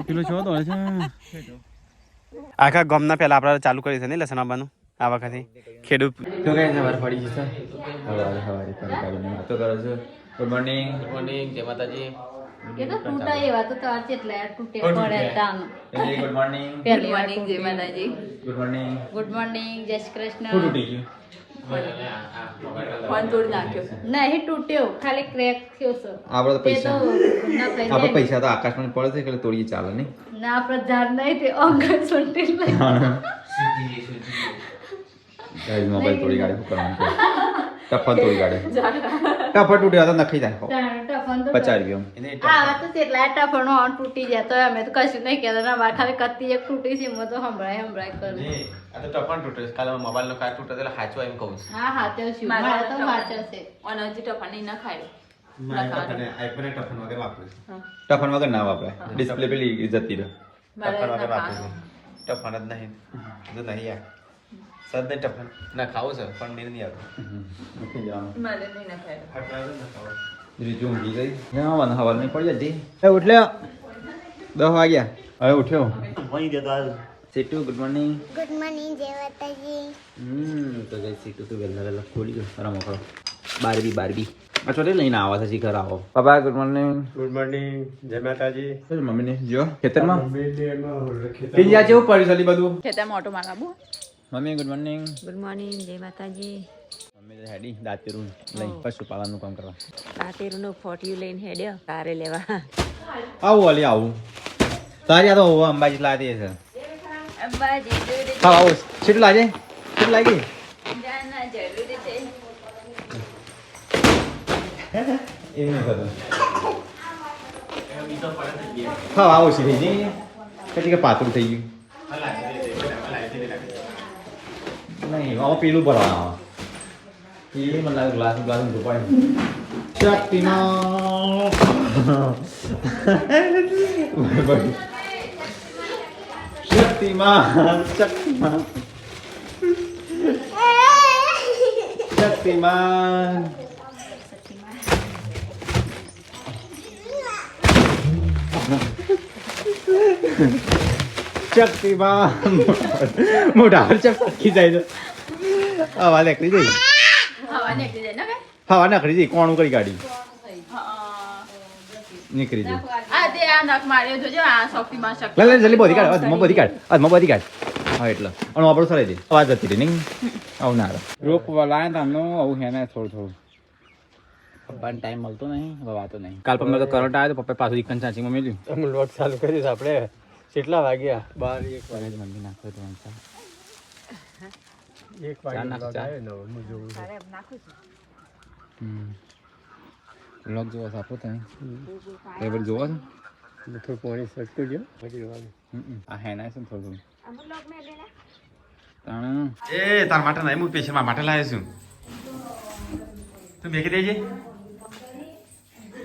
પેલો છો તો છે આખા ગામના પહેલા આપણે ચાલુ કરી છે ને લસણ આવવાનું આ વખતે ખેડૂત તો કઈ સવાર પડી જશે સવારે વાતો કરો છો ગુડ મોર્નિંગ જય માતાજી એ તો તૂટા એવા તો તાર કેટલા તૂટે પડે તાન ગુડ મોર્નિંગ પહેલી વાર જય માતાજી ગુડ મોર્નિંગ જય શ્રી કૃષ્ણ ફૂટ ઉઠી ગયું ફોન તોડી નાખ્યો નહીં તૂટ્યો ખાલી ક્રેક થયો છે આપણે પૈસા ના થઈ આપણે પૈસા તો આકાશમાં પડે છે એટલે તોડીએ ચાલે નહીં ના આપણે ધાર નહીં તે અંગત સોટી લઈ ગાઈસ મોબાઈલ તોડી કાઢે કરવાનું ટફન તોડી કાઢે ટફન તૂટ્યો તો નખી જાય ટફન તો 50 રૂપિયા આ તો કેટલા ટફનો ઓન તૂટી જાય તો અમે તો કશું નહીં કહેતા ના મારે ખાલી કત્તી એક તૂટી છે હું તો સંભળાય કરું આ તો ટફન તૂટે છે કાલે મોબાઈલ નો કાર્ડ તૂટે એટલે હાચવા એમ કહું છું હા હાચો છું મારે તો હાચો છે અને હજી ટફન નહીં ના ખાય ટફન વગર ના વાપરાય ડિસ્પ્લે પેલી જતી રહે ટફન વગર વાપરે ટફન જ નહીં જો નહીં યાર સદ નહીં ટફન ના ખાવું છે પણ નીર નહીં આવતું નથી જવાનું મારે નહીં ના ખાય રીજુ ઊંઘી ગઈ ના હવા નહીં પડી જતી એ ઉઠ્યો 10 વાગ્યા હવે ઉઠ્યો વહી જતો આજ સીટુ ગુડ મોર્નિંગ જય માતાજી તો ગઈ સીટુ તો વેલા ખોલી ગયો રમો કરો બારબી આ છોટે લઈને આવા છે ઘર આવો પપ્પા ગુડ મોર્નિંગ જય માતાજી મમ્મી ને જો ખેતરમાં પિંજા જેવું પડ્યું છે બધું ખેતરમાં ઓટો મારાબો મમ્મી ગુડ મોર્નિંગ જય માતાજી મમ્મી હેડી દાંતેરું લઈ પશુપાલનનું કામ કરવા દાંતેરુંનું ફોટિયું લઈને હેડ્યો કારે લેવા આવું અલી આવું તારી આ તો અંબાજી લાદી છે અંબાજી જરૂરી હા આવું કેટલું લાગે કેટલું લાગી જાના જરૂરી છે એ નહીં થતું હા આવું છે થઈ જઈ પછી કે પાતળું થઈ ગયું નહીં આમાં પેલું ભરવાનું એ મને લાગે ગ્લાસ ધોપાય શક્તિમાં શક્તિમાન મોટા ચપકી જાય છે હવા નીકળી જાય હવા નીકળી જાય ને હવા નીકળી જાય કોણ કરી ગાડી નીકળી જાય આ તે આ નખ માર્યો જોજો આ શક્તિમાં શક્તિ લે જલ્દી બધી કાઢ અધમાં બધી કાઢ હા એટલે અને આપણું સરાઈ દે અવાજ જતી રહી નહીં આવું ના રોપ લાયા તમને આવું હેને થોડું પપ્પાને ટાઈમ મળતો નહીં હવે વાતો નહીં કાલ પપ્પા તો કરંટ આવ્યો તો પપ્પા પાછું ઇકન ચાંચીમાં મેલ્યું અમે લોટ ચાલુ કરીશ આપણે કેટલા વાગ્યા 12 1 વાગે મમ્મી નાખો તો વાંચા 1 વાગે લોટ આવ્યો ને હું જોઉં લોક જોવા સાપો તને એ બધું જોવા છે થોડું પાણી સટતું ગયો પછી જોવાનું આ હેના છે થોડું એ તાર માટે નહીં હું પેશન્ટ માટે લાવ્યો છું તું મેકી દેજે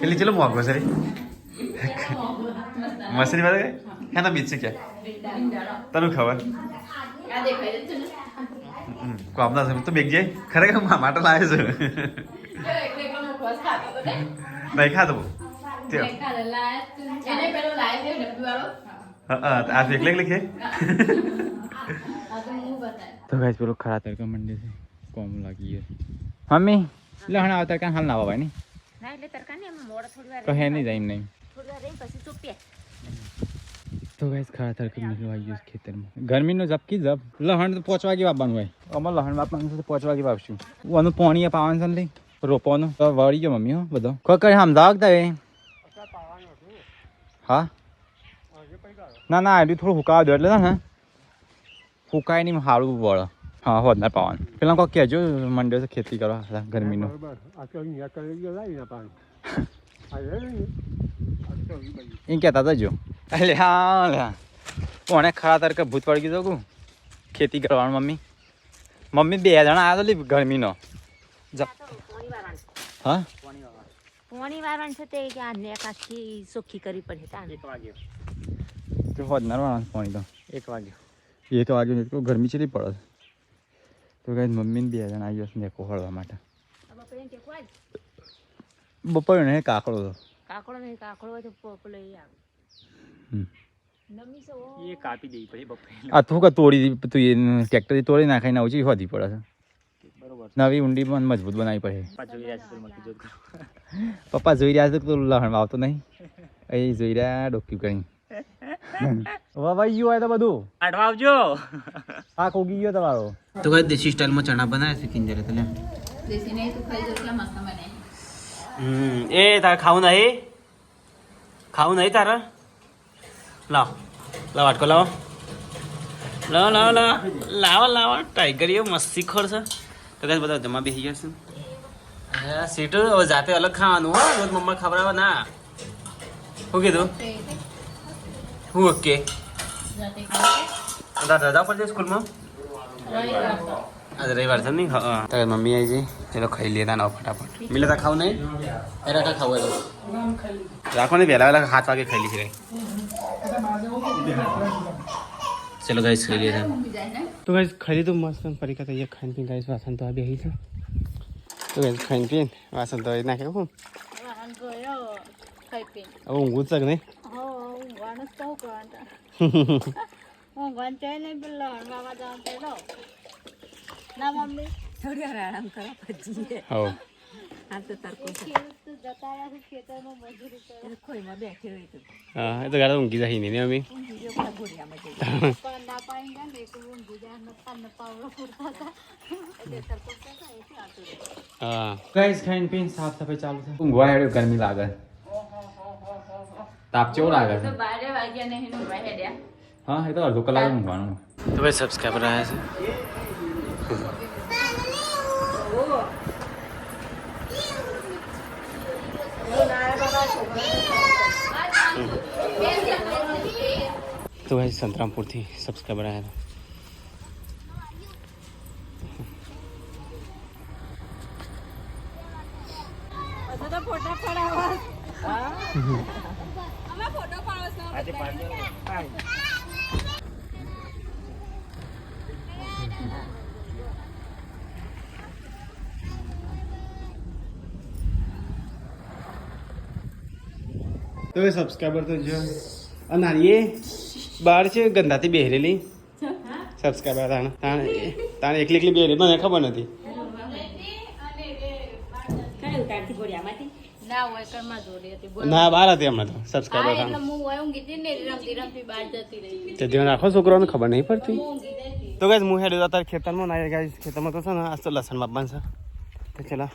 પેલી ચલો મોગો સર મસરી વાળા હે ના બીચ છે ક્યાં તને ખબર આ દેખાય છે ને કોમના છે તો મેકજે ખરેખર માટે લાવ્યો છું એકલો મુખવાસ ખાતો તો ને નહીં ખાતો એને પેલો લાય છે ડબ્બી વાળો આ એકલે એકલે ખે તો ગાઈસ પેલો ખરા તડકા મંડે છે કોમ લાગી ગયો મમ્મી લહણ આવતા કાં હાલ ના આવા નહીં ના એટલે તરકા ને મોડ થોડી વાર કહે નહીં જાય નહીં થોડી વાર રહી પછી ચોપ્યા તો ગાઈસ ખરા તડકા નીકળવા આવી ગયો ખેતરમાં ગરમીનો ઝપકી ઝપ લહણ તો 5 વાગે વાપવાનું હોય અમારે લહણ વાપવાનું છે તો 5 વાગે વાપશું આનું પાણી પાવાનું છે ને લઈ રોપવાનું તો વળી ગયો મમ્મી હો બધો કોઈ કઈ સમજાવ તા હા ના ના એટલું થોડું હુકાવા દો એટલે ને હુકાય નહીં સારું વળ હા હોત ના પાવાનું પેલા કોઈ કહેજો મંડે છે ખેતી કરવા ગરમીનો એ કહેતા હતા જો એટલે હા લે કોને ખરા તરકે ભૂત પડી ગયું તું ખેતી કરવાનું મમ્મી 2 જણા આવ્યા તો ગરમીનો હા પોણી વારવાનું છે તે કે આ નેક આખી ચોખ્ખી કરી પડે તા 1 વાગ્યો તો હોત ના વાળવાનું પાણી તો 1 વાગ્યો એ તો વાગ્યું તો ગરમી ચેલી પડે તો કઈ મમ્મીને 2 જણા આવી જશે નેકો હળવા માટે બપોરે ને કાકડો તો કાકડો નહીં કાકડો હોય તો પોપલો આવે એ કાપી દેવી પડે બપોરે. આ તું કે તોડી તું એ ટ્રેક્ટરથી તોડી નાખાઈને ઓછી હોતી પડે છે. બરોબર. નવી ઊંડી પણ મજબૂત બનાવી પડે. પાછું જોઈ રહ્યા છે તો મકી જોત કરો. પપ્પા જોઈ રહ્યા છે તો લહણ આવતો નહીં. અહીં જોઈ રહ્યા ડોક્યુ કરી. વવાઈ ગયું હોય તો બધું. આડવા આવજો. આ કોગી ગયો તમારો. તો કઈ દેશી સ્ટાઇલમાં ચણા બનાવે છે કિંજરે તો લે. દેશી નહીં તું ખાઈ જો એટલા મસ્ત બને. એ તારે ખાવું નહીં? ખાવું નહીં તારે? લાવ લાવ વાટકો લાવો. લાવો લાવો લાવો લાવો લાવો. ટાઈગર એ મસ્તી ખોર છે. તો કઈ બધા જમા બેસી ગયા છે. હા સીટું હવે જાતે અલગ ખાવાનું હો. રોજ મમ્મા ખવડાવે ના. શું કીધું? હું ઓકે. રજા પડશે સ્કૂલમાં? આજે રવિવાર છે નહીં? હા તારે મમ્મી આવી જઈ ચલો ખાઈ લેતા ના ફટાફટ. મિલે ખાવું નહીં? એ રાખા ખાવું તો રાખો ને વહેલા વહેલા 7 વાગે ખાઈ લીધી. ચલો ગાઈસ ખાઈ લીધા. તો ગાઈસ ખાઈ લીધું મસ્ત પરીક્ષા તૈયાર ખાઈને પીને ગાઈસ વાસણ તો બેસી છે. તો ગાઈસ ખાઈને પીને વાસણ તો નાખે હું હવે ઊંઘું છે કે નહીં? થોડી વાર આરામ કરો પછી હા આ તો તરકો ખોઈમાં બેઠી રહી તું હા એ તો ગાડા ઊંઘી જાય નહીં ને અમે. હા ગાઈસ ખાઈને પીને સાફ સફાઈ ચાલુ છે. ઊંઘવા હેડ્યો ગરમી લાગે. તાપ કેવો લાગે છે? 12 વાગ્યા નહીં નું હેડ્યા. હા એ તો અડધો કલાક ઊંઘવાનું. તો ભાઈ સબસ્ક્રાઈબર આવ્યા છે. તો ભાઈ સંતરામપુરથી સબસ્ક્રાઈબર આવ્યા હતા. તો એ સબસ્ક્રાઈબર તો જો અને એ બહાર છે ગંધાથી બેહરેલી સબસ્ક્રાઈબર તાણે એકલી એકલી બેહરી મને ખબર નથી. ના હોય ઘરમાં જોડી હતી બોલ. ના બહાર હતી હમણાં તો સબસ્ક્રાઈબર એટલે હું હોય ઊંઘી હતી ને રમતી રમતી બહાર જતી રહી. તે ધ્યાન રાખો છોકરાઓને ખબર નહીં પડતી. હું ઊંઘી ગઈ હતી. તો ગાઈસ હું હેડ્યો અત્યારે ખેતરમાં ના ગાઈસ ખેતરમાં તો છે ને આજ તો લસણ બાપવાનું છે. તો ચલો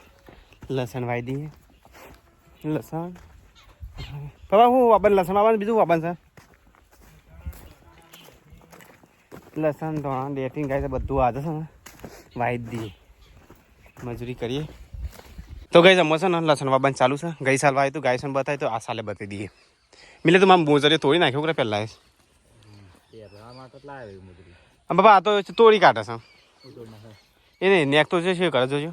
લસણ વાવી દઈએ. લસણ પપ્પા હું વાપન લસણ વાવવાનું બીજું વાપન છે. લસણ ધોણા ડેટિંગ ગાય બધું આજે છે ને વાવી દઈએ મજૂરી કરીએ. તો ગાઈસ અમે છે ને લસણ વાવવાનું ચાલુ છે. ગઈ સાલ વાવી તો ગાય બતાવી તો આ સાલે બતાવી દઈએ. મિલે તો મારા મોજરે તોડી નાખ્યો કે પહેલાં બાપા આ તો તોડી કાઢે છે. એ નહીં નેક તો છે શું કરે જોજો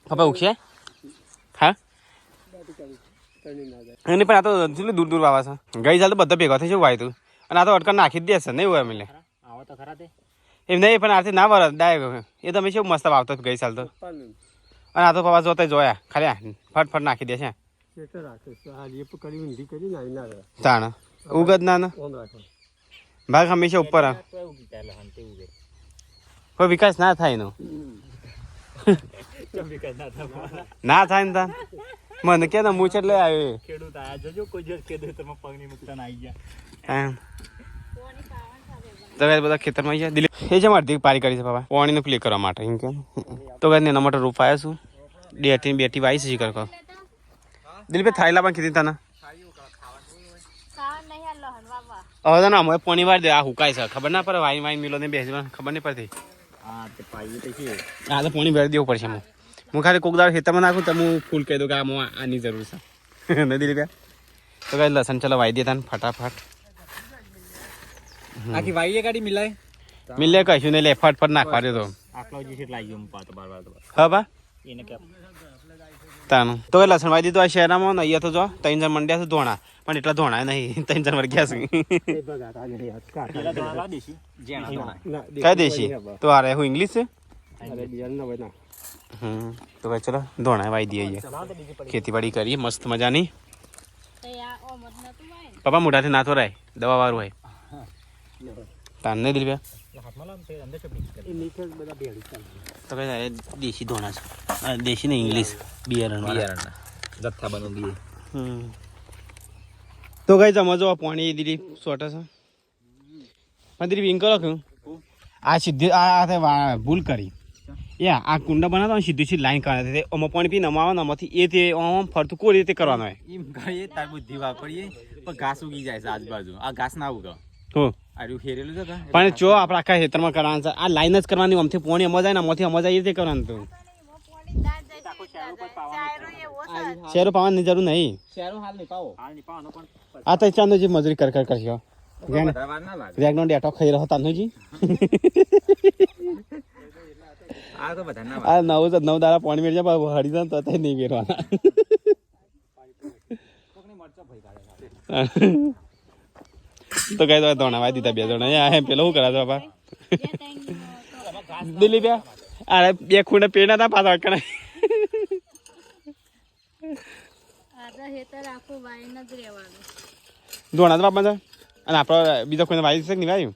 પપ્પા ઉખશે હા એની પણ આ તો કેટલું દૂર દૂર વાવા છે. ગઈ ચાલ તો બધા ભેગા થઈ જવું વાયતું અને આ તો અટકર નાખી જ દેશે નહીં હોય એમ એમ નહીં પણ આથી ના વર ડાયરેક્ટ એ તમે શું મસ્ત વાવતો ગઈ સાલ તો અને આ તો પપ્પા જોતા જોયા ખાલી ફટફટ નાખી દે છે તાણ ઉગત ના ભાગ હંમેશા ઉપર કોઈ વિકાસ ના થાય એનો ના થાય ને તાન મને કે ને મૂછ એટલે આવ્યો ખેડૂત આયા જજો કોઈ જ ખેતરમાં પગ ની મુકતા આવી ગયા તો બધા ખેતરમાં ગયા દિલીપ એ છે મારી પારી કરી છે બાબા પાણીનો પ્લે કરવા માટે એમ કે તો કઈ એના માટે રૂપ આવ્યા છું ડેટી બેટી વાઈ છે કર દિલીપ થાયલા પણ કીધી તને હવે તો ના અમે પોણી વાર દે આ હુકાય છે ખબર ના પડે વાઈન વાઈન મિલો ને બેસી ખબર નહીં પડતી હા તો પોણી ભરી દેવું પડશે હું ખાલી કોક દાળ ખેતરમાં નાખું તો હું ફૂલ કહી દઉં કે આની જરૂર છે નથી રૂપિયા તો કઈ લસણ ચલો વાઈ દેતા ને ફટાફટ આખી વાઈએ ગાડી મિલાય મિલે કશું નહીં લે ફટફટ નાખવા દે તો હા બા તાનું તો કઈ લસણ વાઈ દીધું આ શહેરામાં ને અહીંયા તો જો 3 જણ મંડ્યા છે ધોણા પણ એટલા ધોણા નહીં 3 જણ વર્ગ્યા છે કઈ દેશી તો આ હું ઇંગ્લિશ છે તો ભાઈ ચલો ધોણા વાઈ દઈએ ખેતીવાડી કરીએ મસ્ત મજાની પપ્પા મોઢાથી ના થોરાય દવા વાળું હોય તાર નહીં દિલીપ તો કઈ દેશી ધોણા છે દેશી ને ઇંગ્લિશ બિયારણ જથ્થા બનું બી તો કઈ સમજો પાણી દીદી સોટે છે પણ દીદી વિંક લખ્યું આ સીધી આ ભૂલ કરી આ કુંડા બનાવતા હોય સીધી સીધી લાઈન કાઢે આમાં પાણી પીને આવે ને આમાંથી એ તે આમ ફરતું કોઈ રીતે કરવાનું હોય એમ કરીએ તાર બુદ્ધિ વાપરીએ પણ ઘાસ ઉગી જાય છે આજુબાજુ આ ઘાસ ના ઉગે હો આર્યું ખેરેલું છે પણ જો આપણે આખા ખેતરમાં કરવાનું છે આ લાઈન જ કરવાની આમથી પાણી અમો જાય ને આમાંથી અમો જાય એ રીતે કરવાનું તો શેરો પાવાની જરૂર નહીં શેરો હાલ નહીં પાવો પણ આ તો ચાંદોજી મજૂરી કર કરશો વધારવા ના લાગે રેગનો ડેટો ખાઈ રહ્યો તાનોજી આ તો બધા ના આ નવ દાડા પાણી મેળજા બાબુ હળી જાય તો નહીં મેળવાના તો કઈ તો ધોણા દીધા બે જણા પેલો શું કરા બાપા દિલ્હી બે અરે બે ખૂણે પેડા ના પાછા અટકણા ધોણા તો બાપા છે અને આપડે બીજા કોઈને વાય છે કે નહીં વાયું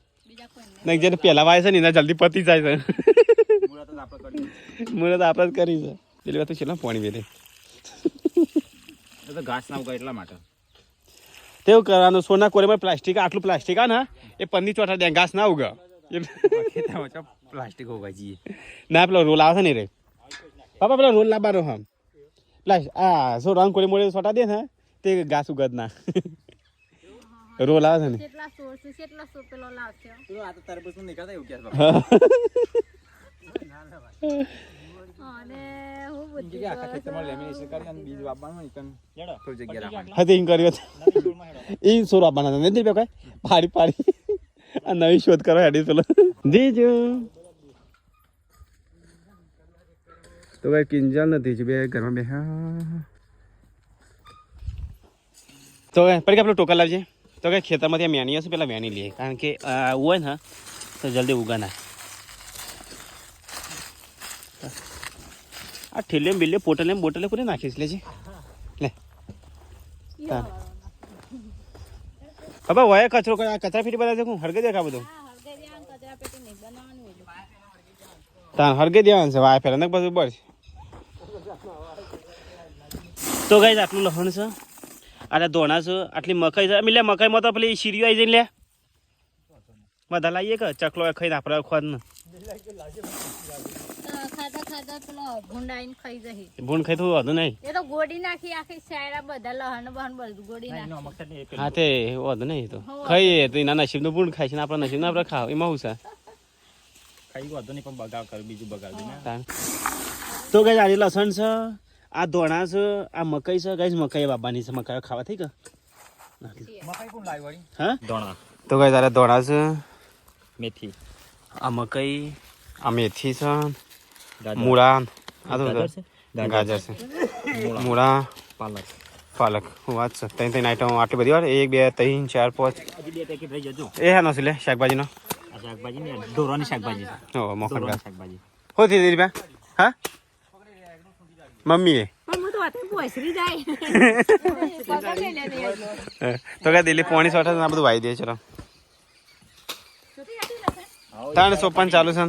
નહીં જેને પેલા વાય છે ને એના જલ્દી પતી જાય છે મુરત આપણે જ કરી છે પેલી વાત છે ને પાણી વેરે તો ઘાસ ના ઉગે એટલા માટે તેવું કરવાનું સોના કોરેમાં પ્લાસ્ટિક આટલું પ્લાસ્ટિક આ ને એ પંદી ચોટા દે ઘાસ ના ઉગે પ્લાસ્ટિક ઉગાઈ જઈએ ના પેલો રોલ આવે છે ને રે પાપા પેલો રોલ લાવવાનો હમ આ સો રંગ કોરે મોડે છોટા દે ને તે ઘાસ ઉગત ના રોલ આવે છે ને આ તો તરબૂચ નું નીકળતા એવું ક્યાં આખા ખેતરમાં લેમિનેશન કરી અને બીજ વાપવાનું હોય થોડી જગ્યા રાખવાની હા તે કર્યો એ સોર આપવાના હતા નથી કઈ પાડી પાડી આ નવી શોધ કરો હેડી પેલો જીજો તો કઈ કિંજલ નથી બે ઘરમાં બે તો પડી આપણે ટોકર લાવજે તો કઈ ખેતરમાંથી મેની હશે પેલા મેની લઈએ કારણ કે હોય ને તો જલ્દી ઉગા ના આ ઠેલે બિલ્લે પોટલે બોટલે કોને નાખીશ લેજે લે બાબા વયા કચરો કચરા પેટી બધા દેખું હરગે દેખા બધું તાન હરગે દેવાનું છે વાય ફેરા ને બધું બસ તો ગાઈસ આટલું લહણ છે આટલા ધોણા છે આટલી મકાઈ છે લે મકાઈમાં તો પેલી શીરીઓ આવી જઈને લે બધા લાવીએ કે ચકલો ખાઈને આપણે ખોદ ને ભૂંડ ખાઈ તો વધુ નહીં એ તો ગોડી નાખી આખી સાયરા બધા લહણ બહન બધું ગોડી નાખી હા તે વધુ નહીં તો ખાઈએ તો એના નસીબનું ભૂંડ ખાય છે ને આપણા નસીબનું આપણે ખાવ એમાં શું છે ખાઈ વધુ નહીં પણ બગાવ કર્યું બીજું બગાવ્યું તો ગાઈસ આજે લસણ છે આ ધોણા છે આ મકાઈ છે ગાઈસ મકાઈ બાબાની છે મકાઈ ખાવા થઈ કે મકાઈ કોણ લાવી વળી હા ધોણા તો ગાઈસ આ ધોણા છે મેથી આ મકાઈ આ મેથી છે મૂળા આ તો ગાજર છે મૂળા પાલક હું વાત છે ત્રણ આઈટમ આટલી બધી વાર 1 2 3 4 5 એ હા નસી લે શાકભાજીનો ઢોરાની શાકભાજી ઓ મોકલ શાકભાજી હોતી દીદી બા હા મમ્મી તો કે દિલ્હી પોણી સોઠા આ બધું વાઈ દે ચલો તાણે સોપાન ચાલુ છે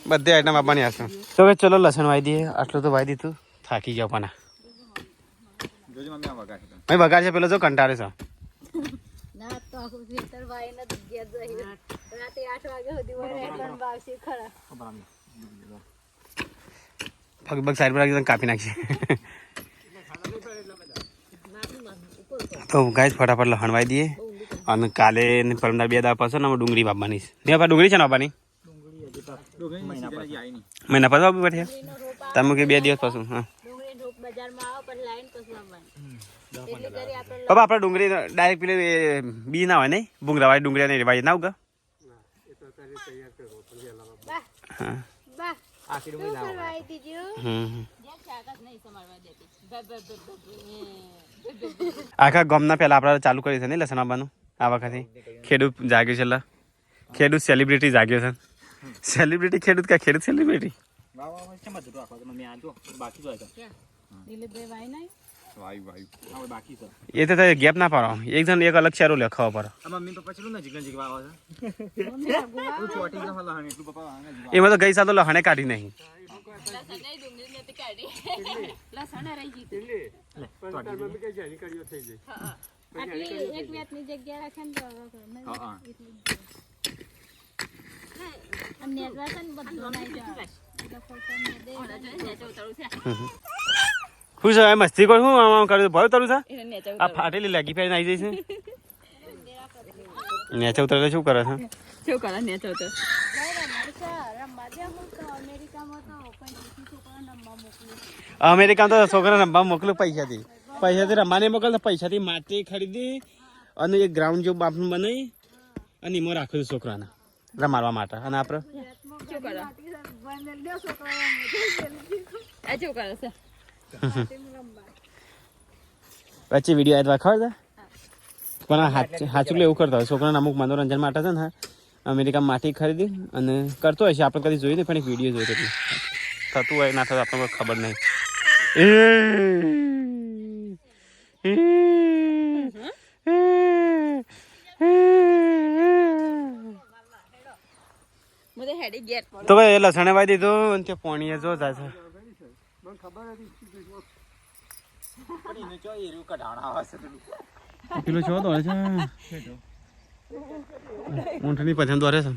બધી આઈટમ આપવાની હશે તો કે ચલો લસણ વાઈ દઈએ આટલું તો વાઈ દીધું થાકી જાવ પાના ભાઈ વગાડ છે પેલો જો કંટાળે છે પગ સાઈડ પર રાખી કાપી નાખીએ તો ગાઈસ ફટાફટ લહણવાઈ દઈએ અને કાલે પરમદાર 2 દાડા પછી ને ડુંગળી વાપવાની છે ને ડુંગળી છે ને વાપવાની મહિના પછી વાપી પડે તમે કે 2 દિવસ પછી હા બાબા આપણે ડુંગળી ડાયરેક્ટ પેલી બી ના હોય નહીં ભૂંગળાવાળી ડુંગળી નહીં વાળી ના ઉગા હા આખા ગામના પહેલા આપણે ચાલુ કર્યું છે ને લસણ આવવાનું આ વખતે ખેડૂત જાગ્યો છે ખેડૂત સેલિબ્રિટી જાગ્યો છે સેલિબ્રિટી ખેડૂત કા ખેડૂત સેલિબ્રિટી એ તો ગેપ ના પાડો એક જણ એક અલગ ચારો લે ખાવા પર મમ્મી પપ્પા ચલું નજીક નજીક વાવો છે તું ચોટી ન હલા હને એટલું પપ્પા વાને એમાં તો ગઈ સાલ તો લહણે કાઢી નહીં શું છે મસ્તી કરું હું આમ કરું ભય તરું છે આ ફાટેલી લાગી ફેર આવી જઈશ નેચે ઉતરે શું કરે છે શું કરે નેચે ઉતર અમેરિકા તો છોકરા રમવા મોકલું પૈસાથી રમવાને મોકલ પૈસાથી માટી ખરીદી અને એક ગ્રાઉન્ડ જેવું બાપનું બનાવી અને એમાં રાખું છું છોકરાને રમાડવા માટે અને આપણે શું કરે આ શું કરે છે વચ્ચે વિડીયો આદવા ખબર છે પણ સાચું એવું કરતા હોય છોકરાને અમુક મનોરંજન માટે છે ને અમેરિકામાં માટી ખરીદી અને કરતો હોય છે આપણે કદી જોયું નહીં પણ એક વિડીયો જોયો હતો થતું હોય ના થતું આપણને ખબર નહીં તો ભાઈ લસણે વાઈ દીધું અને તે પોણીએ જો જાય છે પેલું છો દોડે છે ઊંટની પછાણ દોડે છે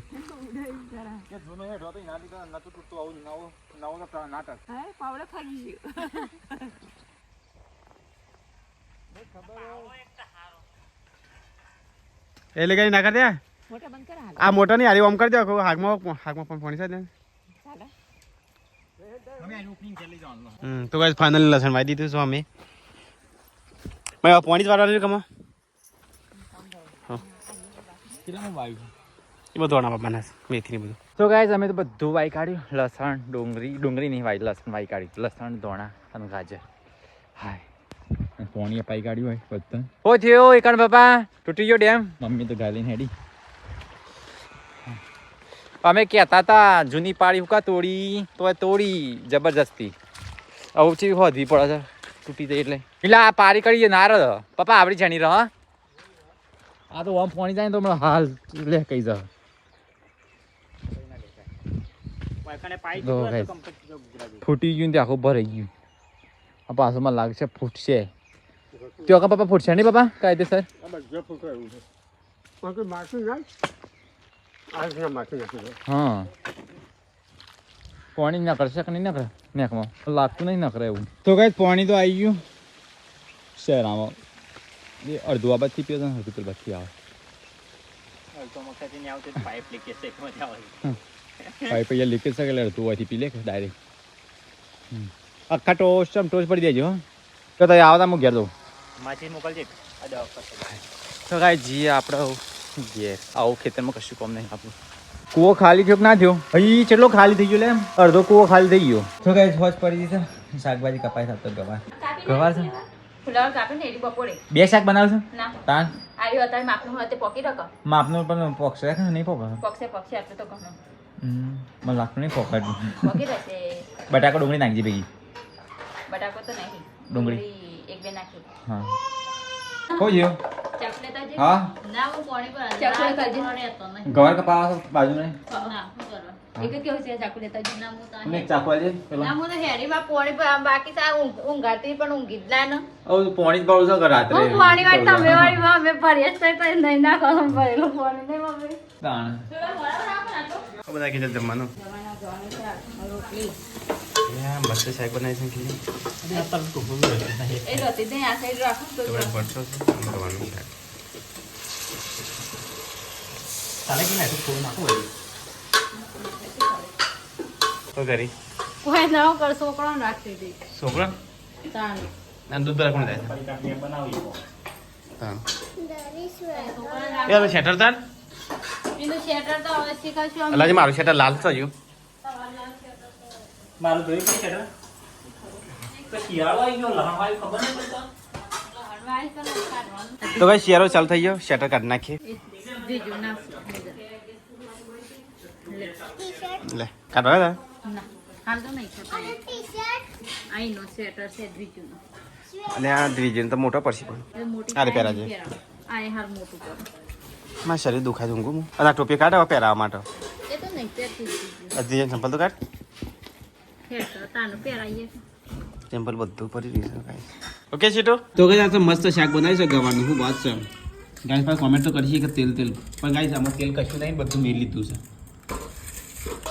એટલે કઈ ના કરી દે આ મોટા નહીં હારી ઓમ કરી દે હાથમાં પણ ફોણી છે ને તો કઈ ફાઇનલી લસણ વાઈ દીધું છો અમે પોણી જ વાળવાનું કમો એ બધું બનાવે મેથી ને બધું તો ગાઈઝ અમે તો બધું વાઈ કાઢ્યું લસણ ડુંગળી નહીં વાઈ લસણ વાઈ કાઢ્યું લસણ ધોણા અને ગાજર હાય પોણીએ પાઈ કાઢ્યું હોય બધું હો થયો એકણ બાપા તૂટી ગયો ડેમ મમ્મી તો ગાલીને હેડી અમે કહેતા હતા જૂની પાડી હુકા તોડી જબરજસ્તી આવું ચીજ હોધી પડે છે તૂટી જાય એટલે આ પારી કરીએ ના રહ પપ્પા આપડી જાણી રહ આ તો આમ પોણી જાય ને તો હમણાં હાલ લે કઈ જા ફૂટી ગયું ને આખું ભરાઈ ગયું આ પાછું લાગશે ફૂટશે તો પપ્પા ફૂટશે નહીં પપ્પા કાયદેસર હા પાણી ના કરશે કે નહીં ના કરે નેકમાં લાગતું નહીં ના કરે એવું તો કઈ પાણી તો આવી ગયું શહેરામાં એ અડધું આ બાજથી પીએ અડધું પેલ બાજથી આવે પાઇપ અહીંયા લીકેજ છે એટલે અડધું હોયથી પી લે કે ડાયરેક્ટ આખા ટોસ્ટ પડી દેજો તો તમે આવતા હું ઘેર દઉં માછી મોકલજે તો કાંઈ જી આપણે ઘેર આવું ખેતરમાં કશું કામ નહીં આપણું કૂવો ખાલી થયો ના થયો અહીં કેટલો ખાલી થઈ ગયો લે એમ અડધો કૂવો ખાલી થઈ ગયો તો કાંઈ હોજ પડી ગઈ છે શાકભાજી કપાઈ થતો ગવાર છે ફુલાવર કાપીને એની બપોરે બે શાક બનાવશે ના તાન આર્યો અત્યારે માપનું હોય તે પોકી રખ માપનું પણ પોક્ષે રાખે નહીં પોકે પક્ષે આટલું તો ઘણું મને લાગતું નહીં પોકાડું પોકી રહેશે બટાકો ડુંગળી નાખજી ભેગી બટાકો તો નહીં ડુંગળી એક બે નાખી હા હો જીઓ ચકલેટ હજી હા ના હું પાણી પર ચકલેટ હજી ગવાર કપા બાજુ નહીં ના હું કરવા એક કેવું છે ચકલેટ હજી ના હું તો મને ચાકુ આલજે પેલો ના હું તો હેડીમાં પોણી બાકી સા ઊંઘાતી પણ ઊંઘી જ ના ને ઓ પોણી જ પાડું છે રાત્રે હું પાણી વાળી તમે વાળી અમે ફરિયાદ થઈ તો નહીં નાખો ભરેલું પાણી નહીં મમ્મી તાણ બધા કીધું જમવાનું રોટલી મસ્ત શાક બનાવી છે એ રોટી દે આ સાઈડ રાખો તો ભરશો કરવાનું ચાલે કે ના થોડું નાખો તો કરી કોઈ ના કર છોકરો રાખતી હતી છોકરા તાણ ના દૂધ રાખવાનું થાય હા યાર શેટર તાર એનું શેટર તો હવે શીખશું અલાજી મારું શેટર લાલ થયું મારું જોઈ કઈ શેટર તો શિયાળો આવી ગયો લહાવાય ખબર નહીં પડતા તો ભાઈ શિયાળો ચાલુ થઈ ગયો શેટર કાઢી નાખીએ લે કાઢવા ના હાલ તો નહીં આઈનો શેટર છે બીજું અને આ દ્વિજન તો મોટો પડશે પણ હારે પહેરા છે આ એ હાર મોટું કર મારું શરીર દુખાય છે ઊંઘું હું અને આ ટોપી કાઢ હવે પહેરાવવા માટે એ તો નહીં પહેરતી જ દ્વિજન ચંપલ તો કાઢ હેર તો તાનું પહેરાઈએ ચંપલ બધું પડી રહ્યું છે ગાઈસ ઓકે સીટો તો ગાઈસ આ તો મસ્ત શાક બનાવી છે ગવાનું હું વાત છે ગાઈસ પર કોમેન્ટ તો કરી કે તેલ પણ ગાઈસ આમાં તેલ કશું નહીં બધું મેં લીધું છે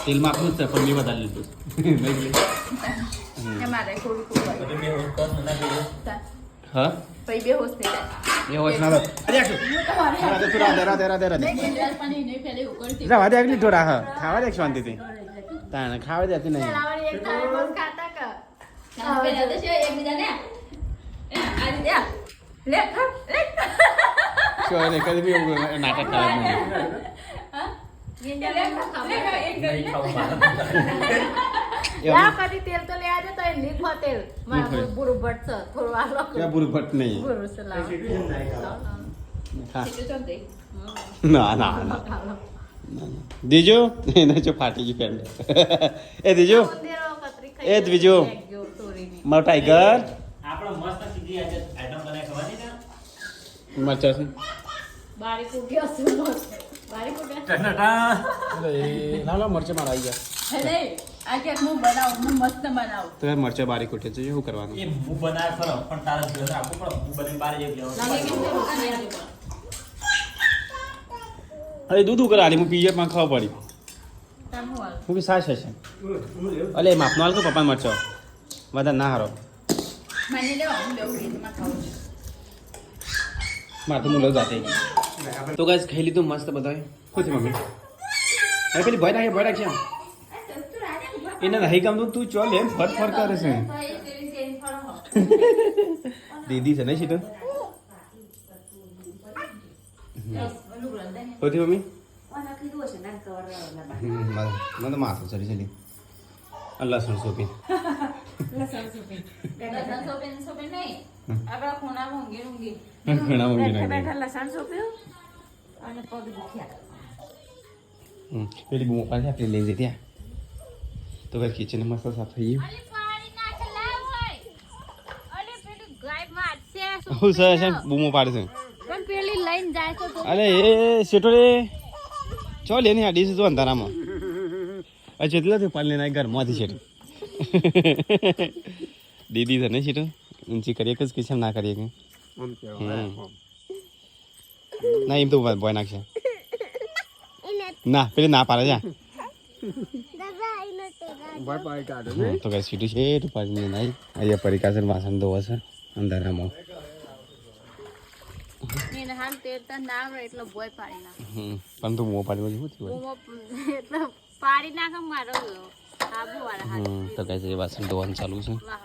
તેલમાં આપણું જ છે પણ મેં વધારે લીધું છે મારે થોડું હા પછી બે હોશ થઈ જાય એ હોશ ના અરે તું રાધે પાણી નહીં ફેલે ઉકળતી રાવા દે આગલી થોડા હા ખાવા દે શાંતિથી તાણે ખાવા દેતી નહીં લાવડી એક તારે બસ ખાતા ક પેલા તો છે એકબીજાને આ રીતે લે ખા લે શું ને કદી બી એવું નાટક કરે નહીં લા કદી તેલ તો લે આજે તો એ લીખો તેલ મારું બુરું ભટ છે થોડું આલો क्या बुरु भट्ट नहीं બુરું છે લાવ हाँ। ચમ દે ना ना ना दीजो नहीं जो फाटी जी पेंट ए दीजो દેરો કતરી એ દ્વિજો. જો તોરીની मारो टाइगर આપણો મસ્ત સીધી આઈટમ બનાવી ખવાની ને મરચા છે બારી કુટ્યો છે બારી કુટ્યો ટટા ના મરચા મારા આવી ગયા હેલે આ કે હું બનાવું હું મસ્ત બનાવું તો મરચા બારી કુટે છે શું કરવાનું એ હું બનાવે ખરો પણ તારા ઘર રાખવું પડે હું બની બારે જઈ લેવાનું લાગે કે તે રોકા નહીં આવી અરે દૂધ ઉકળાડી હું પીએ માં ખાવા પડી તમ હું હાલ હું બી સાસ હશે અલે માપનો હાલ કે પપ્પા મરચો વધારે ના હારો મને લેવા હું લેવું ગીતમાં ખાવું છે મારે તો મુલો જાતે તો ગાઈસ ખાઈ લીધું મસ્ત બધાય શું છે મમ્મી અરે પેલી ભય રાખ છે એને નહીં ગમતું તું ચાલ એમ ફર ફર કરે છે દીદી છે નહીં સીટો હોતી મમ્મી મને તો માથું ચડી ચડી લસણ સોપી લસણ સોપી નહીં આપણા ખૂણામાં ઊંઘી ઊંઘી ઘણા ઊંઘી બેઠા નાખી બેઠા લસણ સોંપ્યું અને પગ દુખ્યા પેલી બૂમો પાછી આપણે લઈ જઈ ત્યાં તો ભાઈ કિચન મસ્ત સાફ થઈ ગયું હું સર છે બૂમો પાડે છે પણ પેલી લઈને જાય તો અરે એ સેટો રે ચાલ એની આ ડીશ જો અંધારામાં અચ્છા એટલે પાલ લેના ઘરમાંથી છે દીદી છે ને સીટો ઊંચી કરીએ કે કિચન ના કરીએ કે ના એમ તો બોય નાખશે ના પેલી ના પાડે છે તો કઈ સીટું છે તો પાછી નહીં અહીંયા પરિકાસર વાસણ ધોવા છે અંધારામાં એને હામ તેરતા ના આવડે એટલો ભોય પાડી નાખ પણ તું મોં પાડી શું થયું એટલે પાડી નાખ મારો આબુ વાળા હાથ તો કઈ વાસણ ધોવાનું ચાલુ છે વાહ